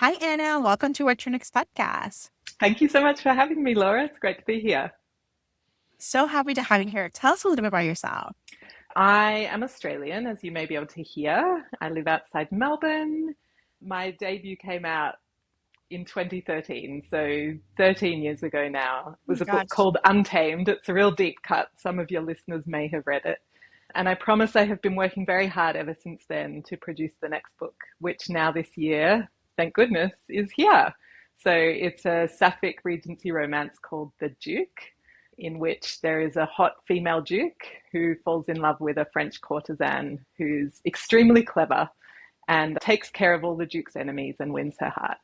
Hi, Anna. Welcome to What's Your Next podcast. Thank you so much for having me, Laura. It's great to be here. So happy to have you here. Tell us a little bit about yourself. I am Australian, as you may be able to hear. I live outside Melbourne. My debut came out in 2013, so 13 years ago now. It Oh was my a book gosh. called Untamed. It's a real deep cut. Some of your listeners may have read it. And I promise I have been working very hard ever since then to produce the next book, which now this year, thank goodness, is here. So it's a sapphic Regency romance called The Duke, in which there is a hot female duke who falls in love with a French courtesan who's extremely clever and takes care of all the duke's enemies and wins her heart.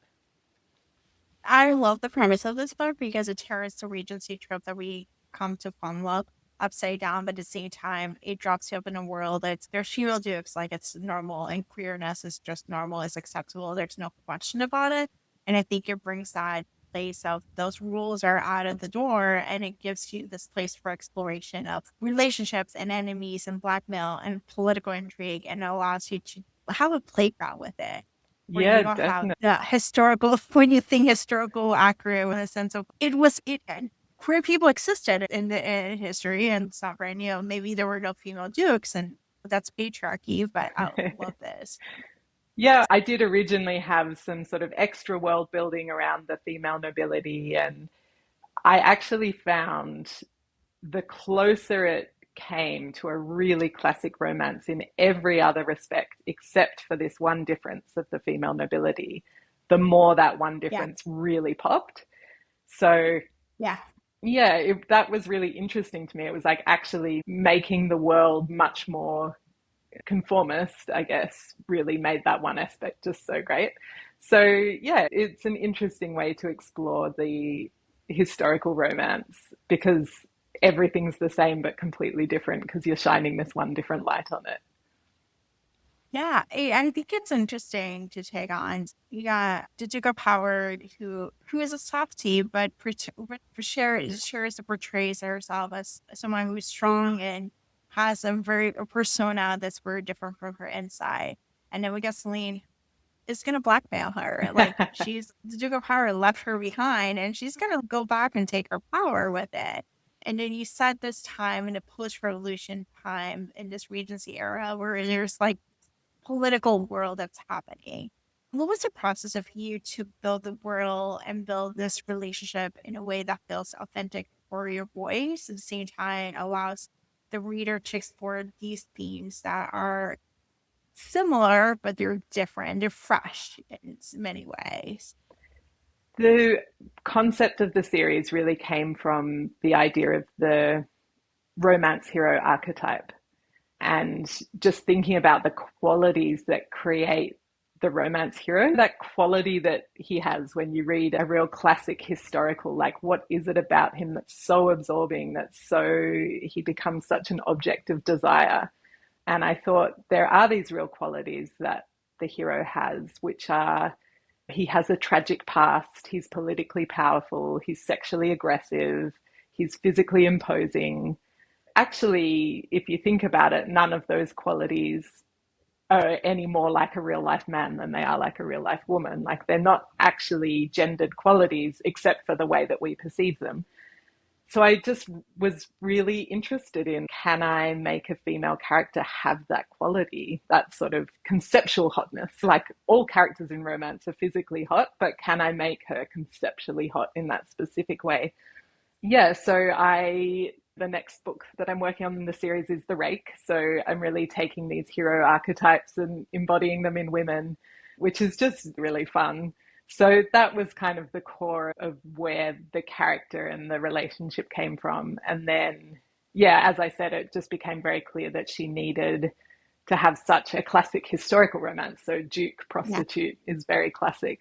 I love the premise of this book because it shares the Regency trope that we come to fall in love upside down, but at the same time, it drops you up in a world that's there's female dukes, like it's normal, and queerness is just normal, it's acceptable. There's no question about it. And I think it brings that place of those rules are out of the door, and it gives you this place for exploration of relationships and enemies and blackmail and political intrigue, and it allows you to have a playground with it where you Yeah, don't have definitely. the historical when you think historical accurate in the sense of it and queer people existed in history and it's not brand new. Maybe there were no female dukes and that's patriarchy, but I love this. Yeah, I did originally have some sort of extra world building around the female nobility, and I actually found the closer it came to a really classic romance in every other respect, except for this one difference of the female nobility, the more that one Yeah. difference really popped. So, Yeah. yeah, that was really interesting to me. It was like actually making the world much more conformist, I guess, really made that one aspect just so great. So, yeah, it's an interesting way to explore the historical romance because everything's the same but completely different because you're shining this one different light on it. Yeah, I think it's interesting to take on. You got the Duke of Howard, who is a softie, but shares and portrays herself as someone who's strong and has a persona that's very different from her inside. And then we got Céline is gonna blackmail her. Like she's the Duke of Howard left her behind, and she's gonna go back and take her power with it. And then you set this time in the post-revolution time in this Regency era where there's like political world that's happening. What was the process of you to build the world and build this relationship in a way that feels authentic for your voice at the same time allows the reader to explore these themes that are similar, but they're different. They're fresh in many ways. The concept of the series really came from the idea of the romance hero archetype and just thinking about the qualities that create the romance hero, that quality that he has when you read a real classic historical, like what is it about him that's so absorbing, that's so, he becomes such an object of desire. And I thought there are these real qualities that the hero has, which are he has a tragic past, he's politically powerful, he's sexually aggressive, he's physically imposing. Actually, if you think about it, none of those qualities are any more like a real life man than they are like a real life woman. Like they're not actually gendered qualities except for the way that we perceive them. So I just was really interested in can I make a female character have that quality, that sort of conceptual hotness? Like all characters in romance are physically hot, but can I make her conceptually hot in that specific way? Yeah, so the next book that I'm working on in the series is The Rake. So I'm really taking these hero archetypes and embodying them in women, which is just really fun. So that was kind of the core of where the character and the relationship came from. And then, yeah, as I said, it just became very clear that she needed to have such a classic historical romance. So Duke Yeah. Prostitute is very classic.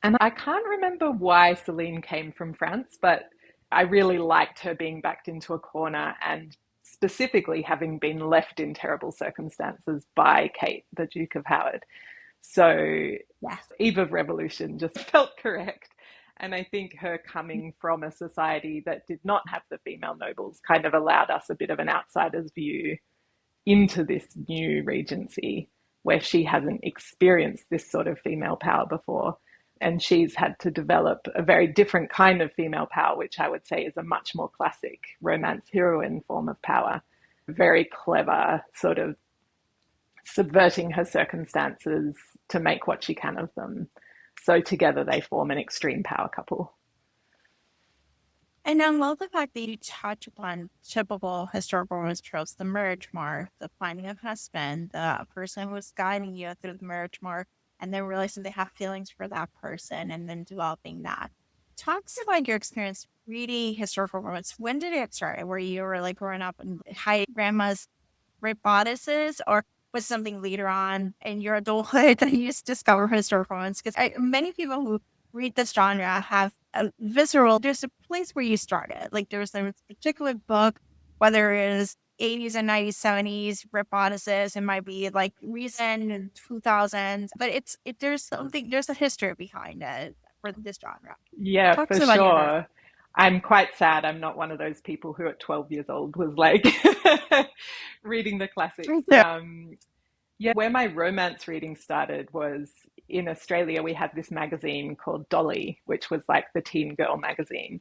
And I can't remember why Céline came from France, but I really liked her being backed into a corner and specifically having been left in terrible circumstances by Kate, the Duke of Howard. So Yeah. Eve of Revolution just felt correct. And I think her coming from a society that did not have the female nobles kind of allowed us a bit of an outsider's view into this new regency where she hasn't experienced this sort of female power before. And she's had to develop a very different kind of female power, which I would say is a much more classic romance heroine form of power. Very clever, sort of subverting her circumstances to make what she can of them. So together they form an extreme power couple. And I love the fact that you touch upon typical historical romance tropes, the marriage mark, the finding a husband, the person who's guiding you through the marriage mark, and then realizing they have feelings for that person and then developing that. Talk to about your experience reading historical romance. When did it start? Where you were like growing up and high grandma's great bodices, or was something later on in your adulthood that you just discover historical romance? Because many people who read this genre have a visceral, there's a place where you started. Like there's a particular book, whether it is 80s and 90s, 70s, rip bodices, it might be like recent in 2000s, but there's something, there's a history behind it for this genre. Yeah, Talk for to me about your sure. I'm quite sad I'm not one of those people who at 12 years old was like reading the classics. history. Yeah, where my romance reading started was in Australia. We had this magazine called Dolly, which was like the teen girl magazine.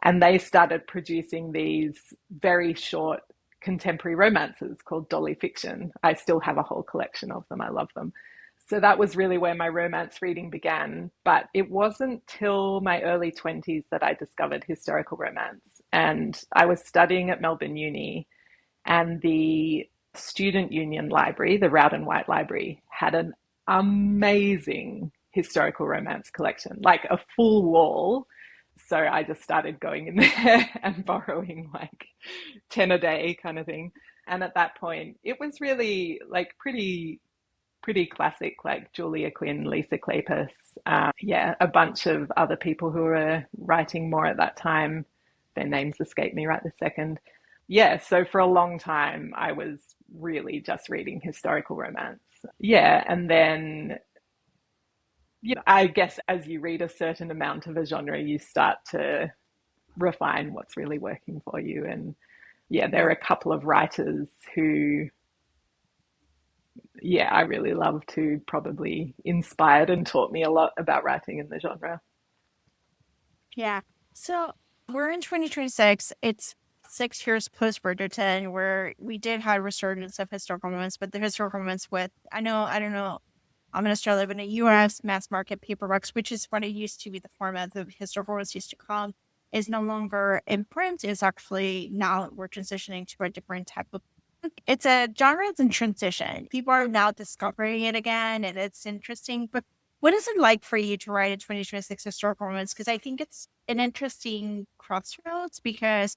And they started producing these very short contemporary romances called Dolly Fiction. I still have a whole collection of them. I love them. So that was really where my romance reading began. But it wasn't till my early 20s that I discovered historical romance. And I was studying at Melbourne Uni, and the student union library, the Rowden White Library, had an amazing historical romance collection, like a full wall. So I just started going in there and borrowing like 10 a day kind of thing. And at that point, it was really like pretty classic, like Julia Quinn, Lisa Kleypas, yeah, a bunch of other people who were writing more at that time. Their names escape me right this second. Yeah, so for a long time, I was really just reading historical romance. Yeah, and then, I guess as you read a certain amount of a genre, you start to refine what's really working for you. And yeah, there are a couple of writers who, yeah, I really loved, who probably inspired and taught me a lot about writing in the genre. Yeah. So we're in 2026. It's 6 years post Bridgerton, where we did have resurgence of historical romance, but the historical romance with, I don't know, I'm in Australia, but in the US mass market paperbacks, which is what it used to be, the format the historical romance used to come, is no longer in print. It's actually now we're transitioning to a different type of. It's a genre that's in transition. People are now discovering it again, and it's interesting. But what is it like for you to write a 2026 historical romance? Because I think it's an interesting crossroads because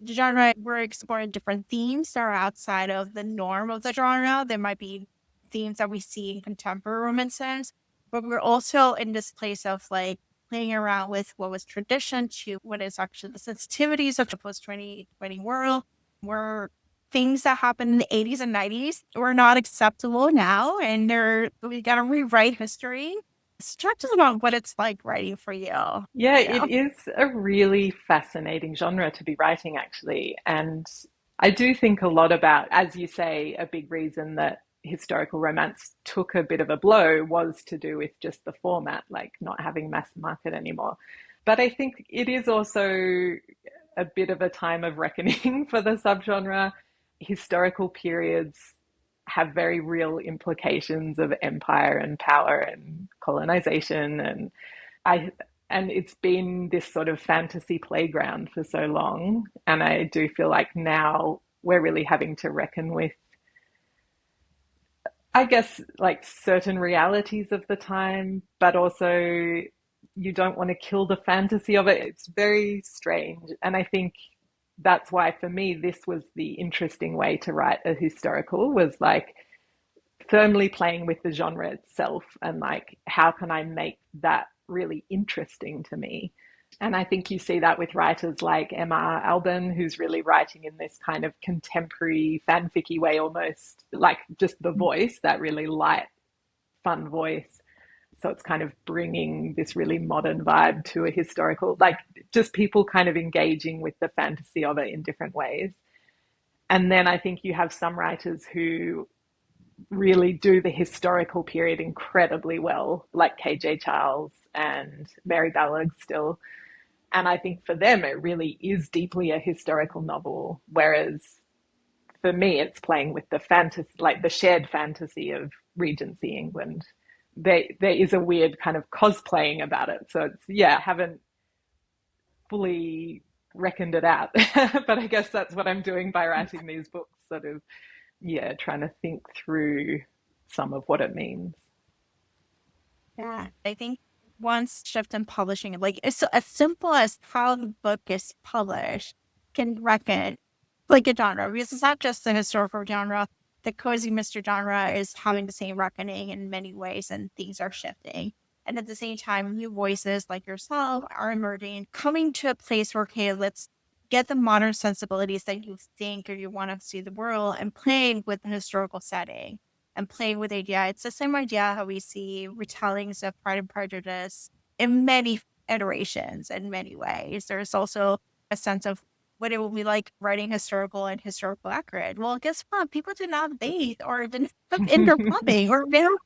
the genre, we're exploring different themes that are outside of the norm of the genre. There might be themes that we see in contemporary romances, but we're also in this place of like playing around with what was tradition to what is actually the sensitivities of the post 2020 world, where things that happened in the 80s and 90s were not acceptable now, and we got to rewrite history. So talk to us about what it's like writing for you. Yeah, You it know, is a really fascinating genre to be writing, actually. And I do think a lot about, as you say, a big reason that historical romance took a bit of a blow was to do with just the format, like not having mass market anymore. But I think it is also a bit of a time of reckoning for the subgenre. Historical periods have very real implications of empire and power and colonization, and I and it's been this sort of fantasy playground for so long. And I do feel like now we're really having to reckon with, I guess, like certain realities of the time, but also you don't want to kill the fantasy of it. It's very strange. And I think that's why for me this was the interesting way to write a historical, was like firmly playing with the genre itself and like how can I make that really interesting to me. And I think you see that with writers like Emma Alban, who's really writing in this kind of contemporary fanficky way, almost like just the voice, that really light, fun voice. So it's kind of bringing this really modern vibe to a historical, like just people kind of engaging with the fantasy of it in different ways. And then I think you have some writers who really do the historical period incredibly well, like KJ Charles and Mary Ballard still. And I think for them, it really is deeply a historical novel. Whereas for me, it's playing with the fantasy, like the shared fantasy of Regency England. There is a weird kind of cosplaying about it. So it's, yeah, I haven't fully reckoned it out. But I guess that's what I'm doing by writing these books, sort of, yeah, trying to think through some of what it means. Yeah, I think once shift in publishing, like it's so as simple as how the book is published, can reckon like a genre because it's not just the historical genre. The cozy mystery genre is having the same reckoning in many ways, and things are shifting. And at the same time, new voices like yourself are emerging, coming to a place where okay, let's get the modern sensibilities that you think or you want to see the world, and playing with the historical setting and playing with idea. It's the same idea how we see retellings of Pride and Prejudice in many iterations in many ways. There's also a sense of what it will be like writing historical and historical accurate. Well, guess what? People did not bathe or didn't have indoor plumbing or they don't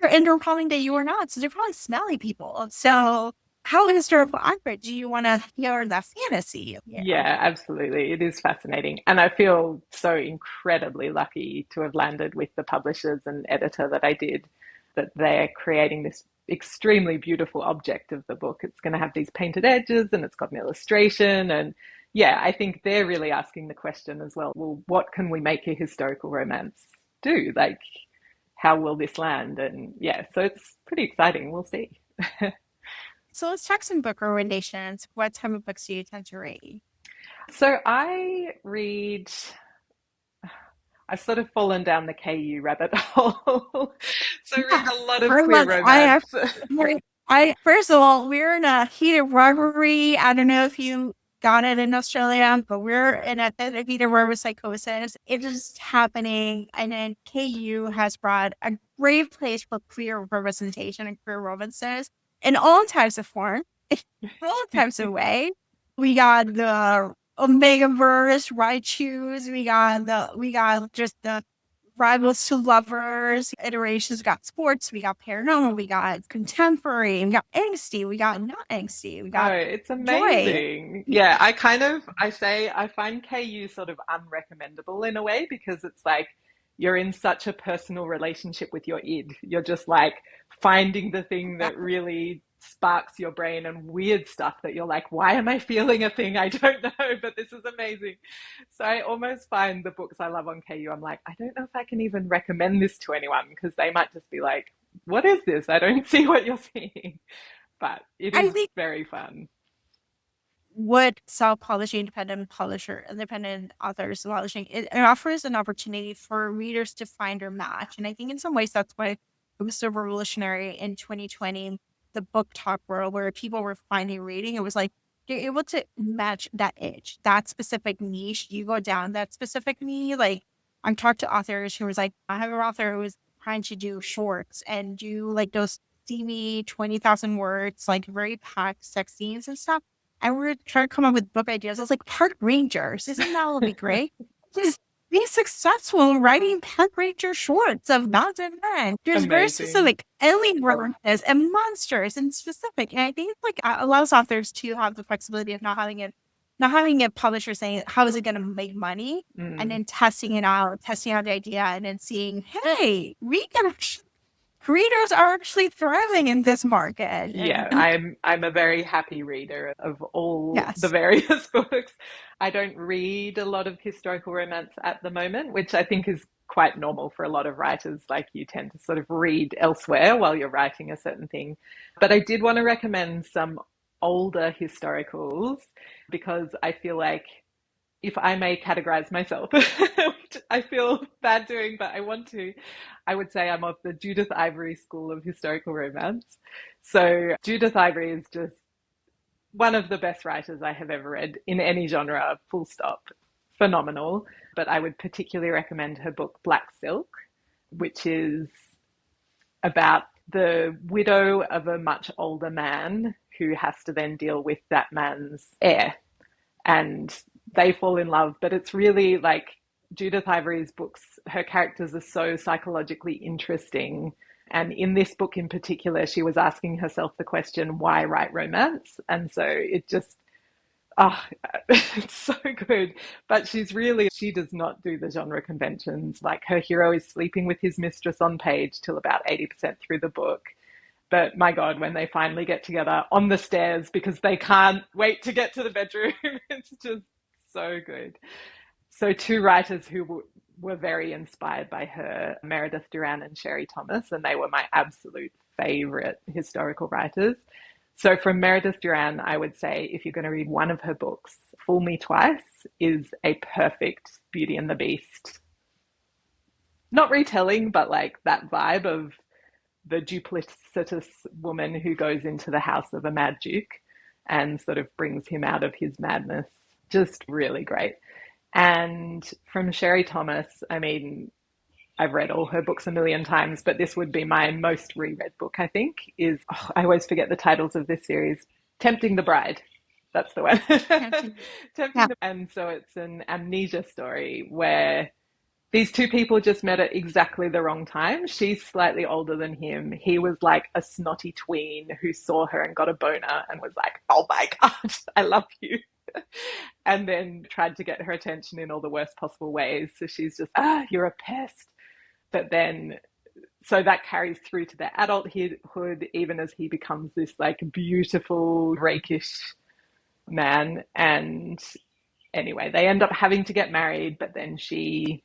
have indoor plumbing that you are not. So they're probably smelly people. So how historical accurate do you want to hear that fantasy? You know? Yeah, absolutely. It is fascinating. And I feel so incredibly lucky to have landed with the publishers and editor that I did, that they're creating this extremely beautiful object of the book. It's going to have these painted edges and it's got an illustration. And yeah, I think they're really asking the question as well, what can we make a historical romance do? Like, how will this land? And yeah, so it's pretty exciting. We'll see. So let's check some book recommendations. What type of books do you tend to read? So I read, I've sort of fallen down the KU rabbit hole. So I read Yeah, a lot of very queer much. romance. I first of all, we're in a heated rivalry. I don't know if you got it in Australia, but we're in a heated rivalry with psychosis. It is happening, and then KU has brought a great place for queer representation and queer romances in all types of form, in all types of way. We got the omegaverse, right? Choose. We got just the rivals to lovers, iterations. We got sports, we got paranormal, we got contemporary, we got angsty, we got not angsty, we Oh, got it's joy. amazing. Yeah, I find KU sort of unrecommendable in a way because it's like you're in such a personal relationship with your id. You're just like finding the thing that really sparks your brain and weird stuff that you're like, why am I feeling a thing? I don't know, but this is amazing. So I almost find the books I love on KU, I'm like, I don't know if I can even recommend this to anyone because they might just be like, what is this? I don't see what you're seeing. But it I is think very fun. what self-publishing, independent publisher, independent authors publishing, it offers an opportunity for readers to find their match. And I think in some ways that's why it was so revolutionary in 2020, the book talk world where people were finally reading. It was like you're able to match that itch, that specific niche. You go down that specific niche. Like I'm talking to authors who was like, I have an author who was trying to do shorts and do like those steamy 20,000 words, like very packed sex scenes and stuff, and we're trying to come up with book ideas. I was like, Park Rangers, isn't that would be great? Just be successful in writing Park Ranger shorts of mountain men. There's very Amazing. specific alien references and monsters and specific. And I think it's like allows authors to have the flexibility of not having a publisher saying, how is it going to make money? And Mm. then testing out the idea and then seeing, hey, we can actually, creators are actually thriving in this market. Yeah, And I'm a very happy reader of all the yes. various books. I don't read a lot of historical romance at the moment, which I think is quite normal for a lot of writers. Like you tend to sort of read elsewhere while you're writing a certain thing. But I did want to recommend some older historicals because I feel like if I may categorize myself, which I feel bad doing, but I want to, I would say I'm of the Judith Ivory school of historical romance. So Judith Ivory is just one of the best writers I have ever read in any genre, full stop. Phenomenal. But I would particularly recommend her book Black Silk, which is about the widow of a much older man who has to then deal with that man's heir, and they fall in love. But it's really like Judith Ivory's books, her characters are so psychologically interesting. And in this book in particular, she was asking herself the question, why write romance? And so it just, oh, it's so good. But she does not do the genre conventions. Like her hero is sleeping with his mistress on page till about 80% through the book. But my God, when they finally get together on the stairs because they can't wait to get to the bedroom, it's just so good. So, two writers who were very inspired by her, Meredith Duran and Sherry Thomas, and they were my absolute favorite historical writers. So, from Meredith Duran, I would say if you're going to read one of her books, Fool Me Twice is a perfect Beauty and the Beast. Not retelling, but like that vibe of the duplicitous woman who goes into the house of a mad duke and sort of brings him out of his madness. Just really great. And from Sherry Thomas, I mean, I've read all her books a million times, but this would be my most reread book, I think, is, oh, I always forget the titles of this series. Tempting the Bride. That's the one. Yeah. And so it's an amnesia story where these two people just met at exactly the wrong time. She's slightly older than him. He was like a snotty tween who saw her and got a boner and was like, oh my God, I love you. And then tried to get her attention in all the worst possible ways. So she's just, you're a pest. But then, so that carries through to their adulthood, even as he becomes this like beautiful, rakish man. And anyway, they end up having to get married, but then she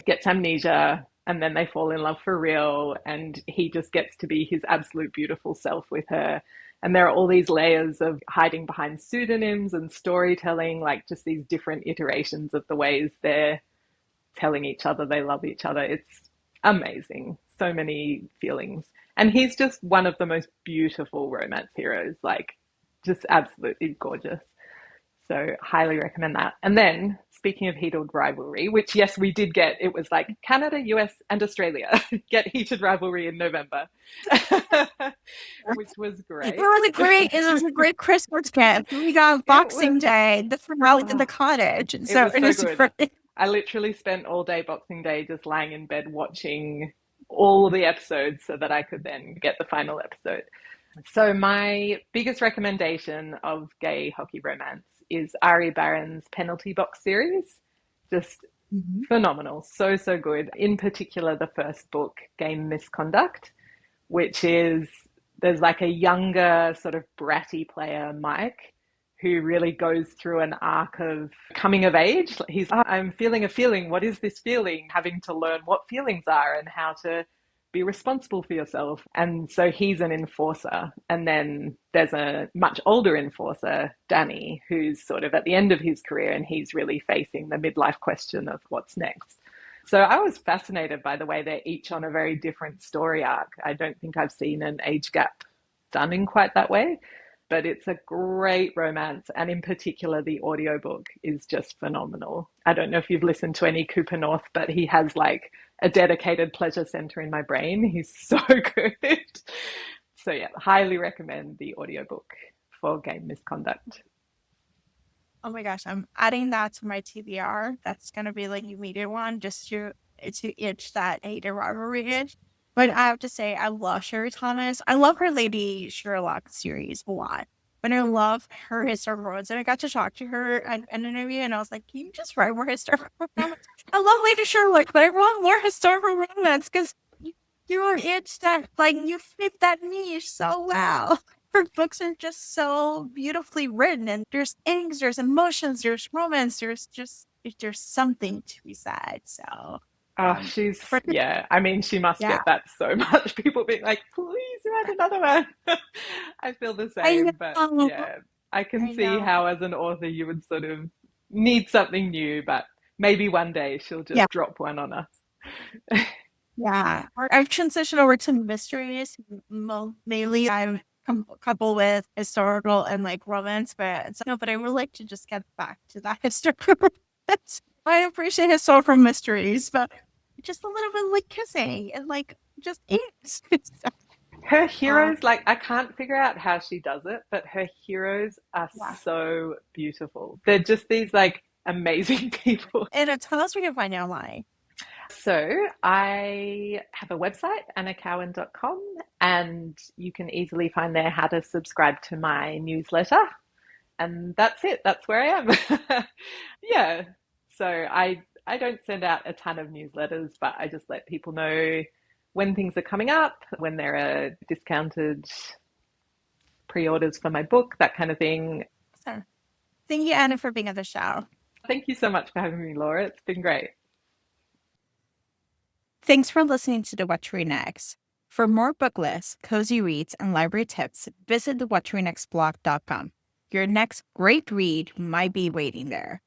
gets amnesia and then they fall in love for real and he just gets to be his absolute beautiful self with her. And there are all these layers of hiding behind pseudonyms and storytelling, like just these different iterations of the ways they're telling each other they love each other. It's amazing. So many feelings. And he's just one of the most beautiful romance heroes, like just absolutely gorgeous. So highly recommend that. And then speaking of heated rivalry, which yes, we did get, it was like Canada, US, and Australia get heated rivalry in November, which was It great. was a great, it was a great Christmas gift. We got It Boxing was, Day, the finale in the oh, cottage. And it so was it so was good. great. I literally spent all day Boxing Day just lying in bed watching all the episodes so that I could then get the final episode. So my biggest recommendation of gay hockey romance is Ari Barron's Penalty Box series. Just Mhm. phenomenal. So, so good. In particular, the first book, Game Misconduct, which is there's like a younger sort of bratty player, Mike, who really goes through an arc of coming of age. He's, I'm feeling a feeling. What is this feeling? Having to learn what feelings are and how to be responsible for yourself. And so he's an enforcer. And then there's a much older enforcer, Danny, who's sort of at the end of his career and he's really facing the midlife question of what's next. So I was fascinated by the way they're each on a very different story arc. I don't think I've seen an age gap done in quite that way, but it's a great romance. And in particular, the audiobook is just phenomenal. I don't know if you've listened to any Cooper North, but he has like a dedicated pleasure center in my brain. He's so good. So yeah, highly recommend the audiobook for Game Misconduct. Oh my gosh, I'm adding that to my TBR. That's gonna be like immediate one just to itch that hater rivalry itch. But I have to say, I love Sherry Thomas. I love her Lady Sherlock series a lot. But I love her historical romance. And I got to talk to her in an interview, and I was like, "Can you just write more historical romance?" I love Lady Sherlock, but I want more historical romance because you're itch that like you fit that niche so well. Her books are just so beautifully written, and there's angst, there's emotions, there's romance, there's something to be said. So, Oh, for yeah, I mean, she must yeah, get that so much. People being like, please write another one. I feel the I same, but know, yeah, I can I see know, how as an author you would sort of need something new, but maybe one day she'll yeah, just drop one on us. yeah. I've transitioned over to mysteries. Mainly, I'm couple with historical and like romance, but no, but I would like to just get back to that historical romance. I appreciate historical mysteries, but just a little bit like kissing and like just ants. Her uh, heroes, like, I can't figure out how she does it, but her heroes are yeah. so beautiful. They're just these, like, amazing people. And tell us where you can find you online. So I have a website, annacowan.com, and you can easily find there how to subscribe to my newsletter. And that's it. That's where I am. Yeah. So I don't send out a ton of newsletters, but I just let people know when things are coming up, when there are discounted pre-orders for my book, that kind of thing. So, thank you, Anna, for being on the show. Thank you so much for having me, Laura. It's been great. Thanks for listening to the What to Read Next. For more book lists, cozy reads, and library tips, visit the whattoreadnextblog.com. Your next great read might be waiting there.